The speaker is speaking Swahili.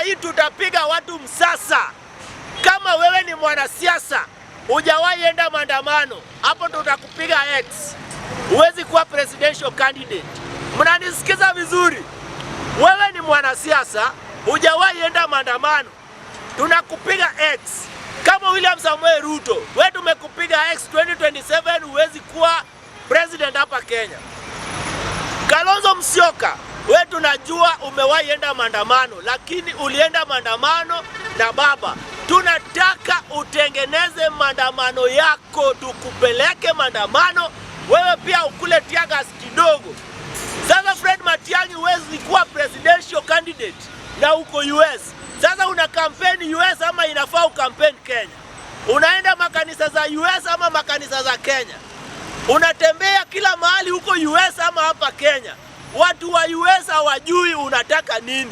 hii tutapiga watu msasa. Kama wewe ni mwanasiasa, hujawahi enda maandamano, hapo tutakupiga X. Huwezi kuwa presidential candidate. Mnanisikiza vizuri? Wewe ni mwanasiasa, hujawahi enda maandamano, tunakupiga X. Kama William Samoei Ruto, wewe tumekupiga X 2027, huwezi kuwa president hapa Kenya. Kalonzo Musyoka, wewe tunajua umewahi enda maandamano, lakini ulienda maandamano na baba. Tunataka utengeneze maandamano yako, tukupeleke maandamano, wewe pia ukule tiagas kidogo. Sasa Fred Matiang'i huwezi kuwa presidential candidate na uko US. Sasa una campaign US ama inafaa ukampeni Kenya? Unaenda makanisa za US ama makanisa za Kenya? Unatembea kila mahali huko US ama hapa Kenya? Watu wa US hawajui unataka nini.